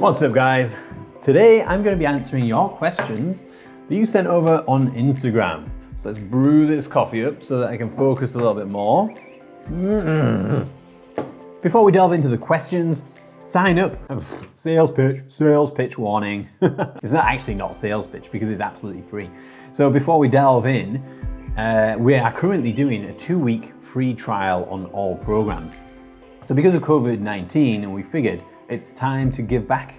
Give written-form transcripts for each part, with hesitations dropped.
What's up, guys? Today I'm going to be answering your questions that you sent over on Instagram. So let's brew this coffee up so that I can focus a little bit more. Before we delve into the questions, sign up. Sales pitch warning. It's actually not sales pitch because it's absolutely free. So before we delve in, we are currently doing a 2-week free trial on all programs. So because of COVID-19, we figured it's time to give back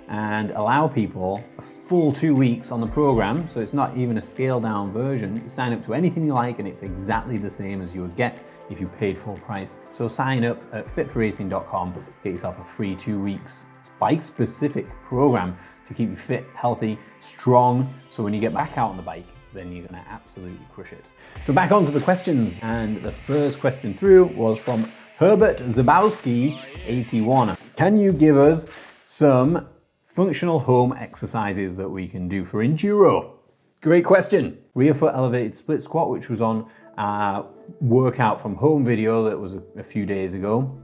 and allow people a full 2 weeks on the program. So it's not even a scaled down version. You sign up to anything you like and it's exactly the same as you would get if you paid full price. So sign up at fitforracing.com, get yourself a free 2 weeks bike specific program to keep you fit, healthy, strong. So when you get back out on the bike, then you're gonna absolutely crush it. So back onto the questions. And the first question through was from Herbert Zabowski, 81. Can you give us some functional home exercises that we can do for enduro? Great question. Rear foot elevated split squat, which was on our workout from home video that was a few days ago.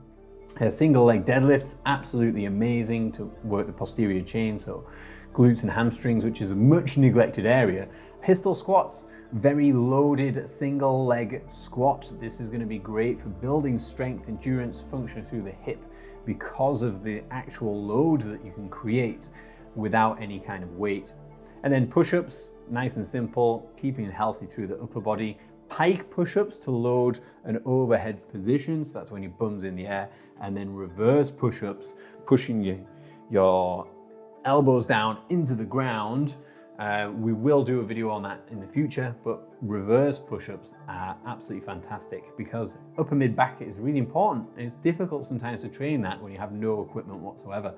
Single leg deadlifts, absolutely amazing to work the posterior chain, so glutes and hamstrings, which is a much neglected area. Pistol squats, very loaded single leg squat. This is going to be great for building strength, endurance, function through the hip because of the actual load that you can create without any kind of weight. And then push-ups, nice and simple, keeping it healthy through the upper body. Pike push-ups to load an overhead position, so that's when your bum's in the air. And then reverse push-ups, pushing your elbows down into the ground. We will do a video on that in the future, but reverse push-ups are absolutely fantastic because upper mid-back is really important. And it's difficult sometimes to train that when you have no equipment whatsoever.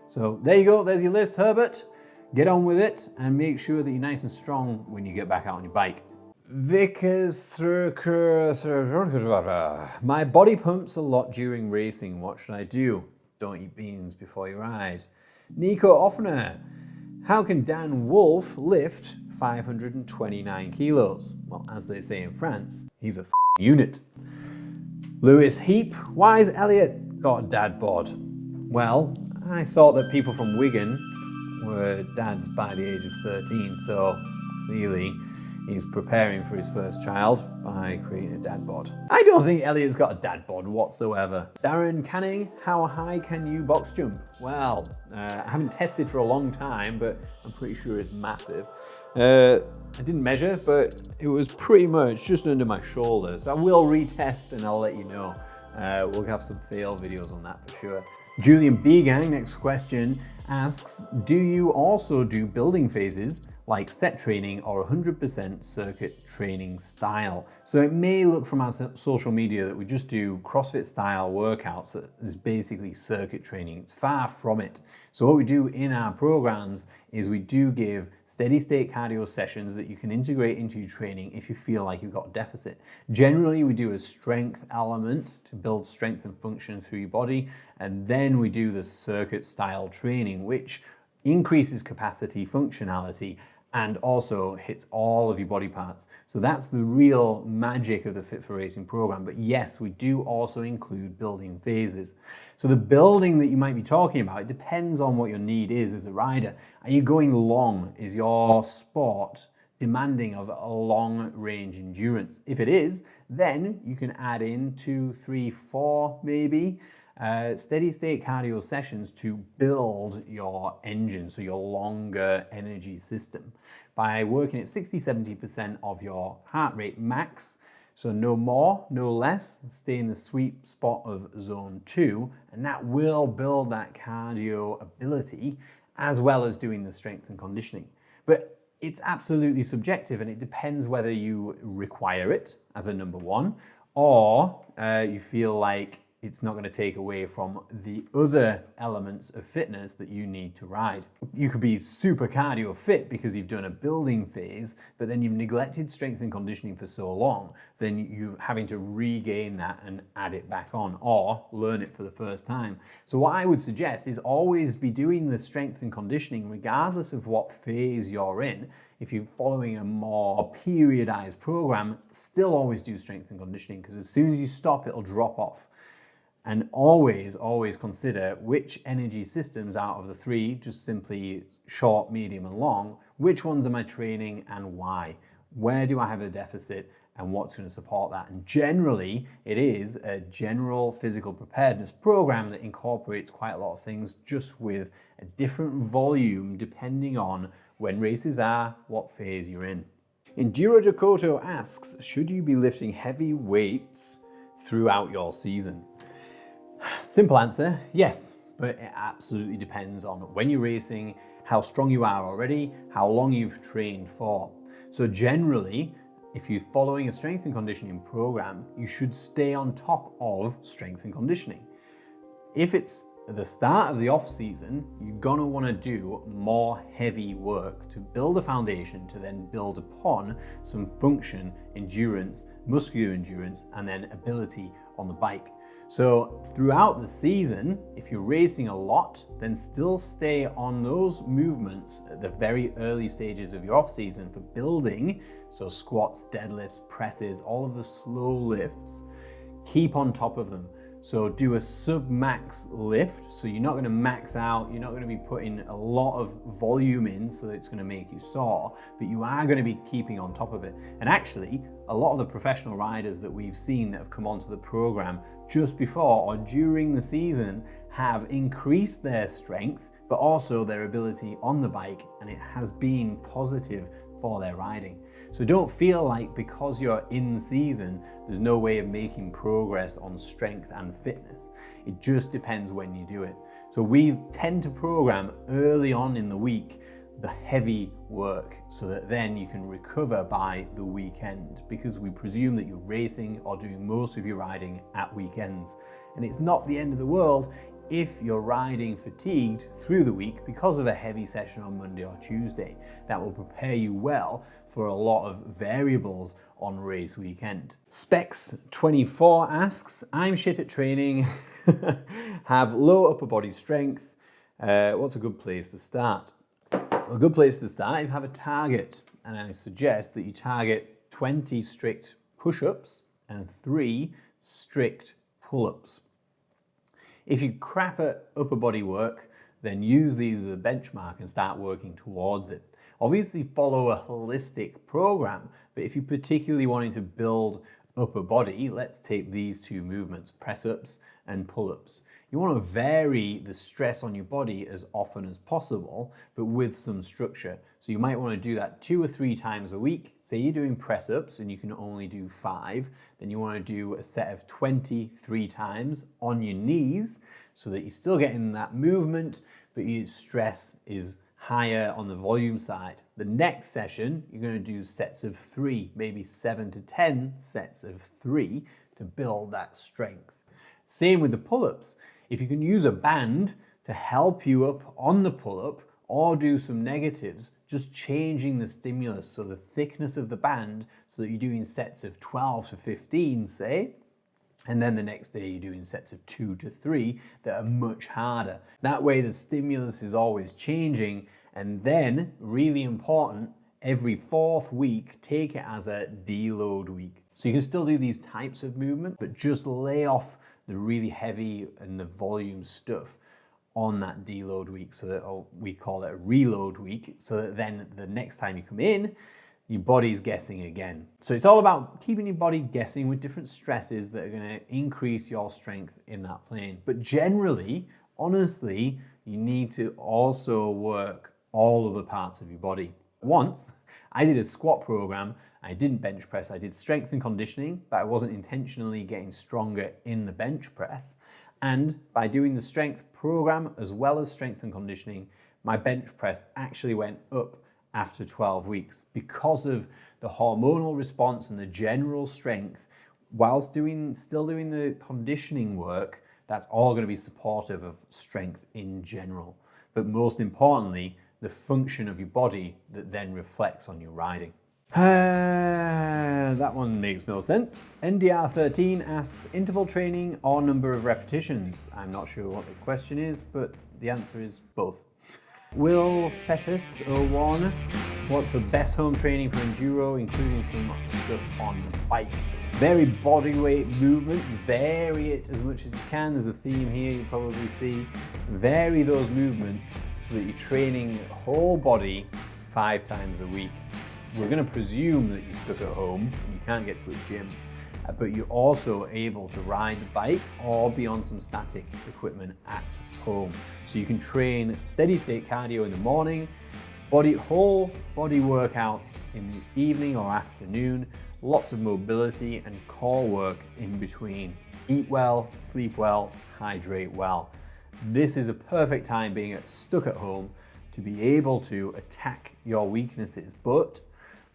So there you go, there's your list, Herbert. Get on with it and make sure that you're nice and strong when you get back out on your bike. Vickers, my body pumps a lot during racing. What should I do? Don't eat beans before you ride. Nico Offner, how can Dan Wolfe lift 529 kilos? Well, as they say in France, he's a unit. Lewis Heap, why is Elliott got a dad bod? Well, I thought that people from Wigan were dads by the age of 13, so clearly he's preparing for his first child by creating a dad bod. I don't think Elliott's got a dad bod whatsoever. Darren Canning, how high can you box jump? Well, I haven't tested for a long time, but I'm pretty sure it's massive. I didn't measure, but it was pretty much just under my shoulders. I will retest and I'll let you know. We'll have some fail videos on that for sure. Julian Begang, next question, asks, do you also do building phases like set training or 100% circuit training style? So it may look from our social media that we just do CrossFit style workouts that is basically circuit training. It's far from it. So what we do in our programs is we do give steady state cardio sessions that you can integrate into your training if you feel like you've got a deficit. Generally, we do a strength element to build strength and function through your body. And then we do the circuit style training, which increases capacity, functionality, and also hits all of your body parts. So that's the real magic of the Fit for Racing program. But yes, we do also include building phases. So the building that you might be talking about, it depends on what your need is as a rider. Are you going long? Is your sport demanding of a long range endurance? If it is, then you can add in 2, 3, 4 maybe steady state cardio sessions to build your engine, so your longer energy system, by working at 60-70% of your heart rate max. So no more, no less, stay in the sweet spot of zone 2, and that will build that cardio ability as well as doing the strength and conditioning. But it's absolutely subjective and it depends whether you require it as a number one or you feel like it's not going to take away from the other elements of fitness that you need to ride. You could be super cardio fit because you've done a building phase, but then you've neglected strength and conditioning for so long, then you're having to regain that and add it back on or learn it for the first time. So what I would suggest is always be doing the strength and conditioning regardless of what phase you're in. If you're following a more periodized program, still always do strength and conditioning because as soon as you stop, it'll drop off. And always consider which energy systems out of the three, just simply short, medium, and long, which ones am I training and why? Where do I have a deficit and what's going to support that? And generally, it is a general physical preparedness program that incorporates quite a lot of things, just with a different volume depending on when races are, what phase you're in. Enduro Jakoto asks, should you be lifting heavy weights throughout your season? Simple answer, yes, but it absolutely depends on when you're racing, how strong you are already, how long you've trained for. So generally, if you're following a strength and conditioning program, you should stay on top of strength and conditioning. If it's at the start of the off season, you're gonna wanna do more heavy work to build a foundation to then build upon some function, endurance, muscular endurance, and then ability on the bike. So throughout the season, if you're racing a lot, then still stay on those movements at the very early stages of your off season for building. So squats, deadlifts, presses, all of the slow lifts, keep on top of them. So do a sub-max lift. So you're not going to max out, you're not going to be putting a lot of volume in so that it's going to make you sore, but you are going to be keeping on top of it. And actually, a lot of the professional riders that we've seen that have come onto the program just before or during the season have increased their strength, but also their ability on the bike, and it has been positive for their riding. So don't feel like because you're in season, there's no way of making progress on strength and fitness. It just depends when you do it. So we tend to program early on in the week the heavy work so that then you can recover by the weekend, because we presume that you're racing or doing most of your riding at weekends. And it's not the end of the world if you're riding fatigued through the week because of a heavy session on Monday or Tuesday. That will prepare you well for a lot of variables on race weekend. Specs24 asks, I'm shit at training, have low upper body strength. What's a good place to start? A good place to start is have a target, and I suggest that you target 20 strict push-ups and 3 strict pull-ups. If you crap at upper body work, then use these as a benchmark and start working towards it. Obviously follow a holistic program, but if you're particularly wanting to build upper body, let's take these two movements, press-ups and pull-ups. You want to vary the stress on your body as often as possible, but with some structure. So you might want to do that 2 or 3 times a week. Say you're doing press-ups and you can only do 5, then you want to do a set of 23 times on your knees so that you're still getting that movement, but your stress is higher on the volume side. The next session, you're going to do sets of 3, maybe 7 to 10 sets of 3 to build that strength. Same with the pull-ups. If you can use a band to help you up on the pull-up or do some negatives, just changing the stimulus, so the thickness of the band, so that you're doing sets of 12 to 15, say, and then the next day you're doing sets of 2 to 3 that are much harder. That way the stimulus is always changing, and then, really important, every 4th week, take it as a deload week. So you can still do these types of movement, but just lay off the really heavy and the volume stuff on that deload week, so that we call it a reload week, so that then the next time you come in, your body's guessing again. So it's all about keeping your body guessing with different stresses that are going to increase your strength in that plane. But generally, honestly, you need to also work all of the parts of your body. Once, I did a squat program. I didn't bench press. I did strength and conditioning, but I wasn't intentionally getting stronger in the bench press. And by doing the strength program as well as strength and conditioning, my bench press actually went up after 12 weeks because of the hormonal response and the general strength. Whilst still doing the conditioning work, that's all going to be supportive of strength in general. But most importantly, the function of your body that then reflects on your riding. That one makes no sense. NDR13 asks, interval training or number of repetitions? I'm not sure what the question is, but the answer is both. Will Fetus 01, what's the best home training for enduro, including some stuff on the bike? Vary body weight movements, vary it as much as you can. There's a theme here you probably see. Vary those movements so that you're training whole body 5 times a week. We're going to presume that you're stuck at home and you can't get to a gym, but you're also able to ride the bike or be on some static equipment at home. So you can train steady state cardio in the morning, whole body workouts in the evening or afternoon, lots of mobility and core work in between. Eat well, sleep well, hydrate well. This is a perfect time, being stuck at home, to be able to attack your weaknesses, but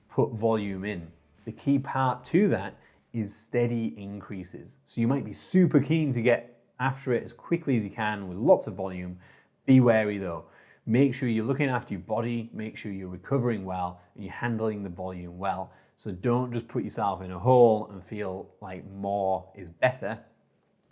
put volume in. The key part to that is steady increases. So you might be super keen to get after it as quickly as you can with lots of volume. Be wary though. Make sure you're looking after your body, make sure you're recovering well, and you're handling the volume well. So don't just put yourself in a hole and feel like more is better.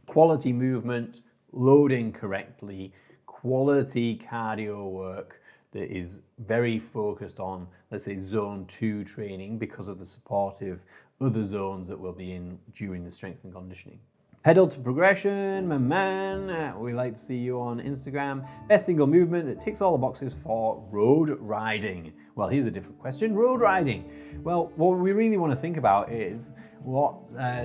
Quality movement, loading correctly, quality cardio work that is very focused on, let's say, zone 2 training because of the supportive other zones that we'll be in during the strength and conditioning. Pedal to progression, my man. We like to see you on Instagram. Best single movement that ticks all the boxes for road riding. Well, here's a different question. Road riding. Well, what we really want to think about is what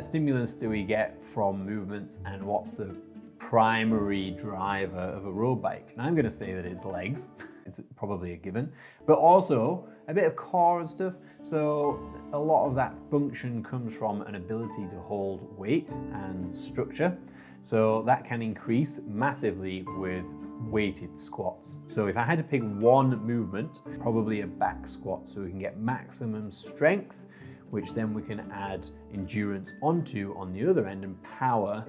stimulus do we get from movements and what's the primary driver of a road bike? And I'm going to say that it's legs. It's probably a given, but also a bit of core and stuff. So a lot of that function comes from an ability to hold weight and structure. So that can increase massively with weighted squats. So if I had to pick one movement, probably a back squat, so we can get maximum strength, which then we can add endurance onto on the other end and power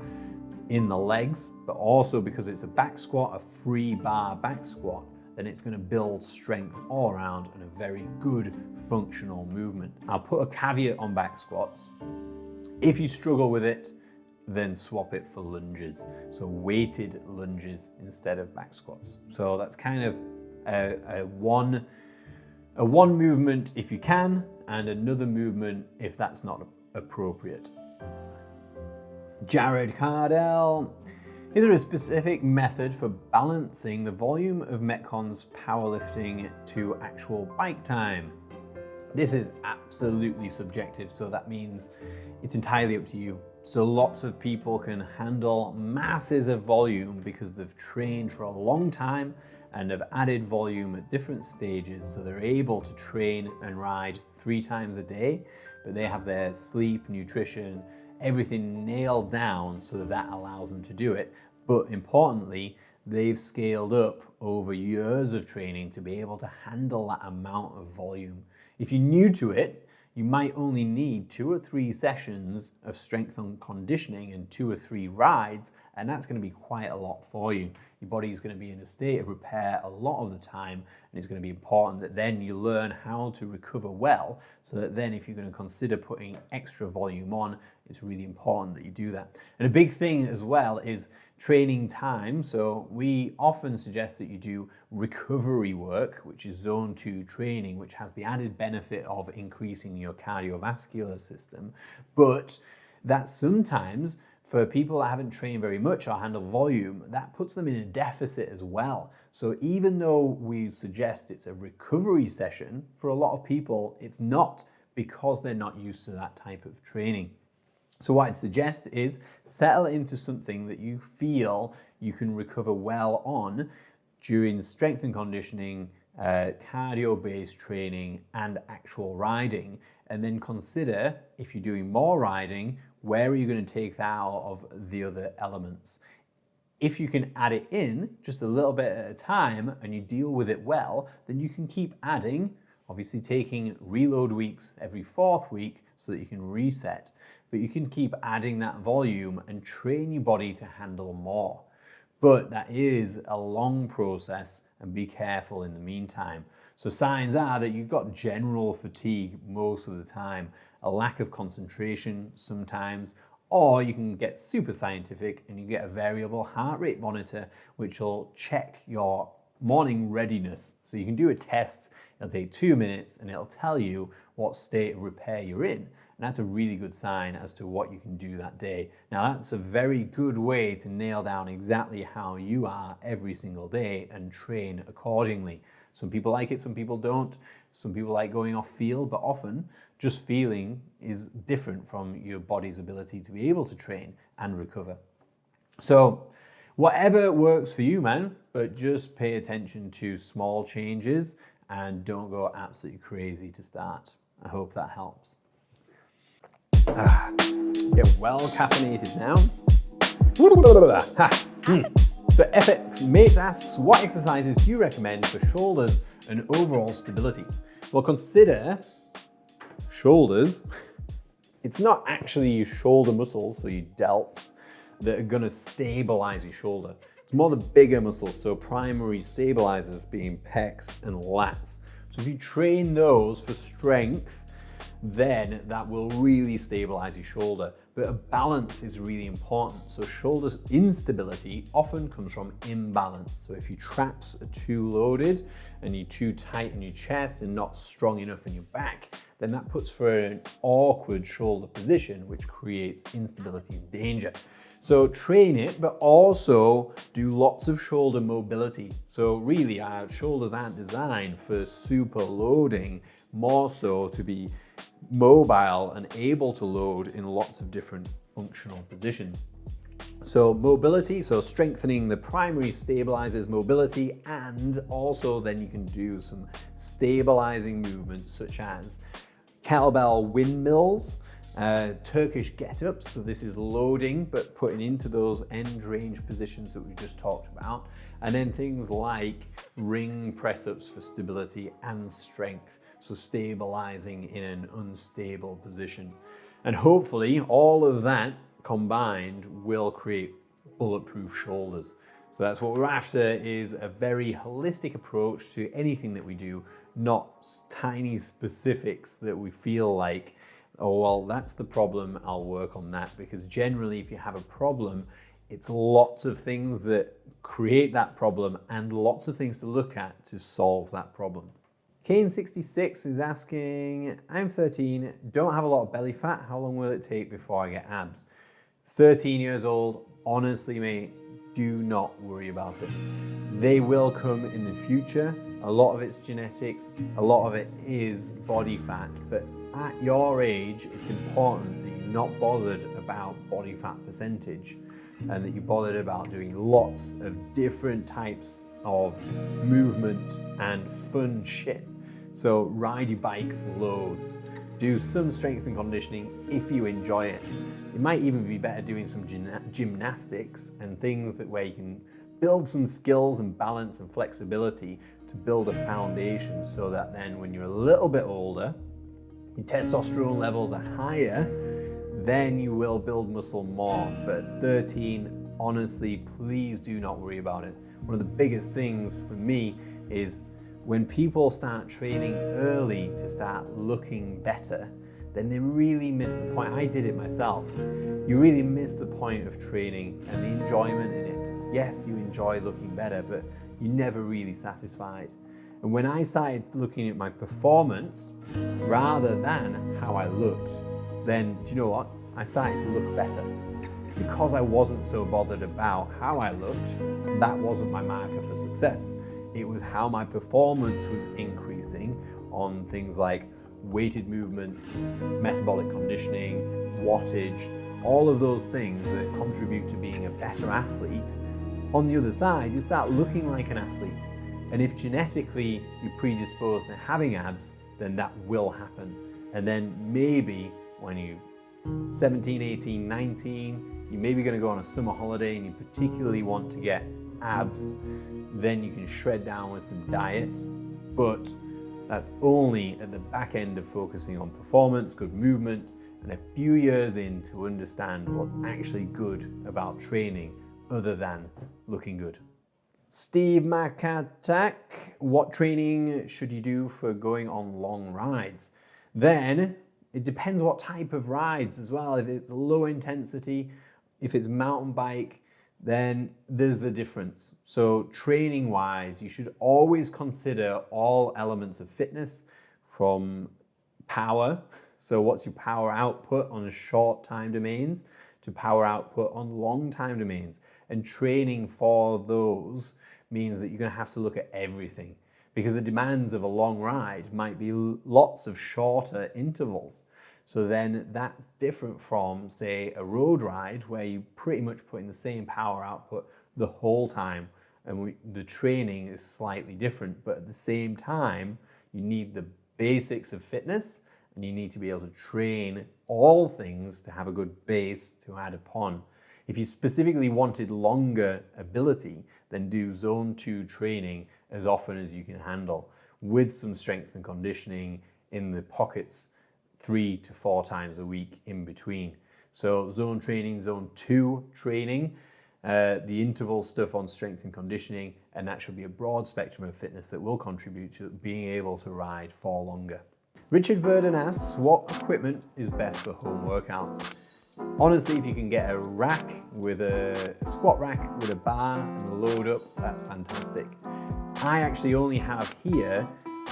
in the legs, but also because it's a back squat, a free bar back squat, then it's going to build strength all around and a very good functional movement. I'll put a caveat on back squats. If you struggle with it, then swap it for lunges. So weighted lunges instead of back squats. So that's kind of a one movement if you can, and another movement if that's not appropriate. Jared Cardell. Is there a specific method for balancing the volume of metcons powerlifting to actual bike time? This is absolutely subjective, so that means it's entirely up to you. So lots of people can handle masses of volume because they've trained for a long time and have added volume at different stages, so they're able to train and ride 3 times a day, but they have their sleep, nutrition, everything nailed down so that allows them to do it. But importantly, they've scaled up over years of training to be able to handle that amount of volume. If you're new to it, you might only need 2 or 3 sessions of strength and conditioning and 2 or 3 rides, and that's going to be quite a lot for you. Your body is going to be in a state of repair a lot of the time, and it's going to be important that then you learn how to recover well, so that then if you're going to consider putting extra volume on, it's really important that you do that. And a big thing as well is training time. So we often suggest that you do recovery work, which is zone 2 training, which has the added benefit of increasing your cardiovascular system. But that sometimes, for people that haven't trained very much or handle volume, that puts them in a deficit as well. So even though we suggest it's a recovery session, for a lot of people, it's not, because they're not used to that type of training. So what I'd suggest is settle into something that you feel you can recover well on during strength and conditioning, cardio-based training, and actual riding. And then consider, if you're doing more riding, where are you going to take that out of the other elements? If you can add it in just a little bit at a time and you deal with it well, then you can keep adding, obviously taking reload weeks every 4th week so that you can reset. But you can keep adding that volume and train your body to handle more. But that is a long process, and be careful in the meantime. So signs are that you've got general fatigue most of the time, a lack of concentration sometimes, or you can get super scientific and you get a variable heart rate monitor which will check your morning readiness. So you can do a test, it'll take 2 minutes and it'll tell you what state of repair you're in. And that's a really good sign as to what you can do that day. Now, that's a very good way to nail down exactly how you are every single day and train accordingly. Some people like it, some people don't. Some people like going off field, but often just feeling is different from your body's ability to be able to train and recover. So whatever works for you, man, but just pay attention to small changes and don't go absolutely crazy to start. I hope that helps. Get well caffeinated now. So FX Mates asks, what exercises do you recommend for shoulders and overall stability? Well, consider shoulders. It's not actually your shoulder muscles, so your delts, that are gonna stabilize your shoulder. It's more the bigger muscles, so primary stabilizers being pecs and lats. So if you train those for strength, then that will really stabilize your shoulder. But a balance is really important. So shoulder instability often comes from imbalance. So if your traps are too loaded and you're too tight in your chest and not strong enough in your back, then that puts for an awkward shoulder position, which creates instability and danger. So train it, but also do lots of shoulder mobility. So really, our shoulders aren't designed for super loading, more so to be mobile and able to load in lots of different functional positions. So mobility, so strengthening the primary stabilizers mobility, and also then you can do some stabilizing movements such as kettlebell windmills, Turkish get-ups, so this is loading but putting into those end range positions that we just talked about, and then things like ring press-ups for stability and strength, so stabilizing in an unstable position. And hopefully all of that combined will create bulletproof shoulders. So that's what we're after, is a very holistic approach to anything that we do, not tiny specifics that we feel like, oh, well, that's the problem, I'll work on that. Because generally, if you have a problem, it's lots of things that create that problem and lots of things to look at to solve that problem. Kane66 is asking, I'm 13, don't have a lot of belly fat. How long will it take before I get abs? 13 years old, honestly, mate, do not worry about it. They will come in the future. A lot of it's genetics, a lot of it is body fat, but at your age, it's important that you're not bothered about body fat percentage and that you're bothered about doing lots of different types of movement and fun shit. So ride your bike loads, do some strength and conditioning if you enjoy it. It might even be better doing some gymnastics and things where you can build some skills and balance and flexibility to build a foundation, so that then when you're a little bit older, your testosterone levels are higher, then you will build muscle more. But at 13, honestly, please do not worry about it. One of the biggest things for me is when people start training early to start looking better, then they really miss the point. I did it myself. You really miss the point of training and the enjoyment in it. Yes, you enjoy looking better, but you're never really satisfied. And when I started looking at my performance rather than how I looked, then do you know what? I started to look better. Because I wasn't so bothered about how I looked, that wasn't my marker for success. It was how my performance was increasing on things like weighted movements, metabolic conditioning, wattage, all of those things that contribute to being a better athlete. On the other side, you start looking like an athlete. And if genetically you're predisposed to having abs, then that will happen. And then maybe when you're 17, 18, 19, you're maybe going to go on a summer holiday and you particularly want to get abs, then you can shred down with some diet. But that's only at the back end of focusing on performance, good movement, and a few years in to understand what's actually good about training other than looking good. Steve Makatak, what training should you do for going on long rides? Then it depends what type of rides as well. If it's low intensity, if it's mountain bike, then there's a difference. So training wise, you should always consider all elements of fitness, from power, So what's your power output on short time domains to power output on long time domains? And training for those means that you're going to have to look at everything, because the demands of a long ride might be lots of shorter intervals. So then that's different from, say, a road ride where you pretty much put in the same power output the whole time, and the training is slightly different, but at the same time, you need the basics of fitness, and you need to be able to train all things to have a good base to add upon. If you specifically wanted longer ability, then do zone 2 training as often as you can handle, with some strength and conditioning in the pockets 3 to 4 times a week in between. So zone training, zone 2 training, the interval stuff on strength and conditioning, and that should be a broad spectrum of fitness that will contribute to being able to ride for longer. Richard Verdon asks, what equipment is best for home workouts? Honestly, if you can get a rack with a squat rack with a bar and load up, that's fantastic. I actually only have here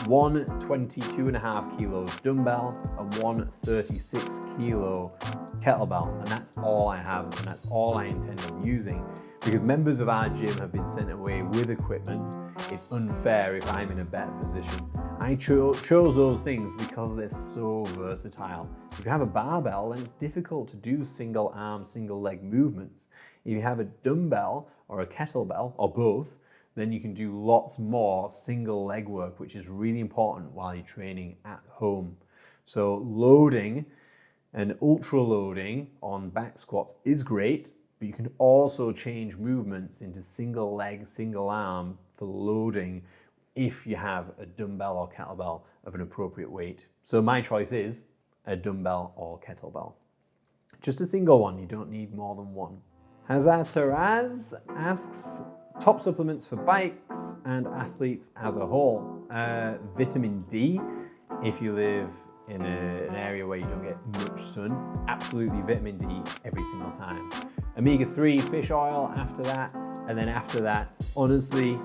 one 22.5 kilo dumbbell and one 36 kilo kettlebell, and that's all I have, and that's all I intend on using, because members of our gym have been sent away with equipment. It's unfair if I'm in a better position. I chose those things because they're so versatile. If you have a barbell, then it's difficult to do single arm, single leg movements. If you have a dumbbell or a kettlebell, or both, then you can do lots more single leg work, which is really important while you're training at home. So loading and ultra loading on back squats is great, but you can also change movements into single leg, single arm for loading if you have a dumbbell or kettlebell of an appropriate weight. So my choice is a dumbbell or kettlebell. Just a single one, you don't need more than one. Hazar Taraz asks, top supplements for bikes and athletes as a whole. Vitamin D, if you live in an area where you don't get much sun, absolutely vitamin D every single time. Omega-3 fish oil after that, and then after that, honestly,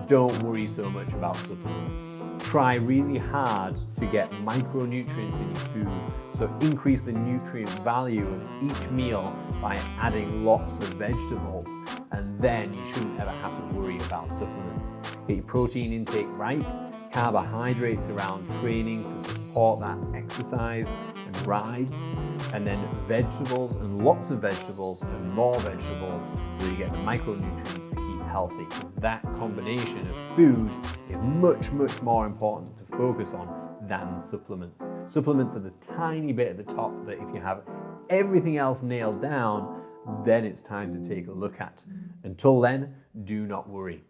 don't worry so much about supplements. Try really hard to get micronutrients in your food, so increase the nutrient value of each meal by adding lots of vegetables, and then you shouldn't ever have to worry about supplements. Get your protein intake right, carbohydrates around training to support that exercise and rides, and then vegetables and lots of vegetables and more vegetables so that you get the micronutrients to keep healthy, because that combination of food is much, much more important to focus on than supplements. Supplements are the tiny bit at the top that if you have everything else nailed down, then it's time to take a look at. Until then, do not worry.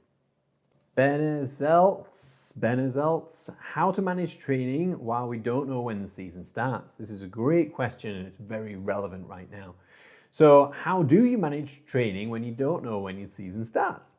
Benezeltz, how to manage training while we don't know when the season starts? This is a great question and it's very relevant right now. So how do you manage training when you don't know when your season starts?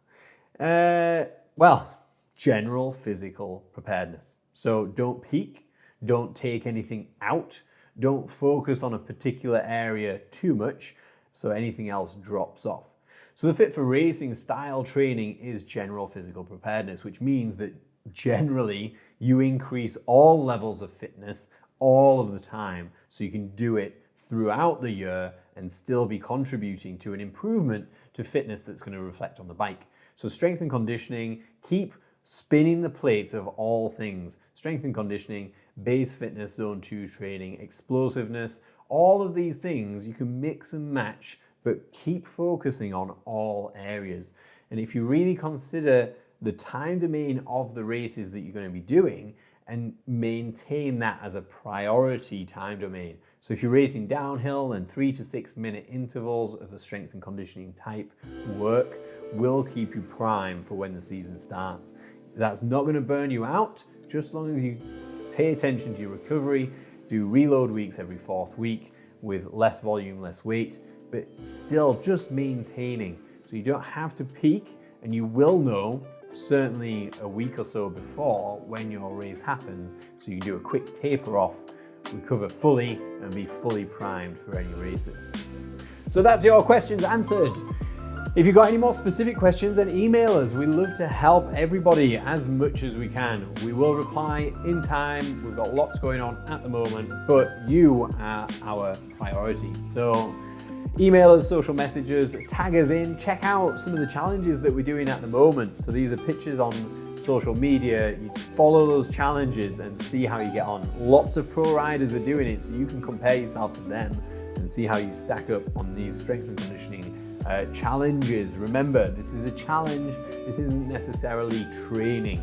Well, general physical preparedness. So don't peak, don't take anything out, don't focus on a particular area too much so anything else drops off. So the Fit for Racing style training is general physical preparedness, which means that generally you increase all levels of fitness all of the time so you can do it throughout the year and still be contributing to an improvement to fitness that's going to reflect on the bike. So strength and conditioning, keep spinning the plates of all things. Strength and conditioning, base fitness, zone 2 training, explosiveness, all of these things you can mix and match, but keep focusing on all areas. And if you really consider the time domain of the races that you're going to be doing and maintain that as a priority time domain. So if you're racing downhill, then 3 to 6 minute intervals of the strength and conditioning type work will keep you primed for when the season starts. That's not going to burn you out, just as long as you pay attention to your recovery, do reload weeks every 4th week with less volume, less weight, but still just maintaining. So you don't have to peak, and you will know certainly a week or so before when your race happens, so you can do a quick taper off, recover fully, and be fully primed for any races. So that's your questions answered. If you've got any more specific questions, then email us. We love to help everybody as much as we can. We will reply in time. We've got lots going on at the moment, but you are our priority. So email us, social messages, tag us in, check out some of the challenges that we're doing at the moment. So these are pictures on social media. You follow those challenges and see how you get on. Lots of pro riders are doing it, so you can compare yourself to them and see how you stack up on these strength and conditioning challenges. Remember, this is a challenge. This isn't necessarily training.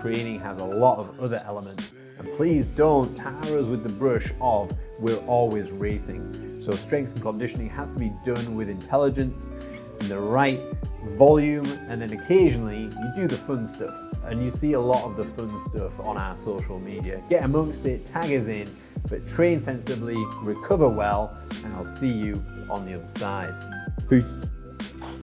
Training has a lot of other elements. And please don't tar us with the brush of we're always racing. So strength and conditioning has to be done with intelligence, in the right volume, and then occasionally you do the fun stuff. And you see a lot of the fun stuff on our social media. Get amongst it, tag us in, but train sensibly, recover well, and I'll see you on the other side. Peace.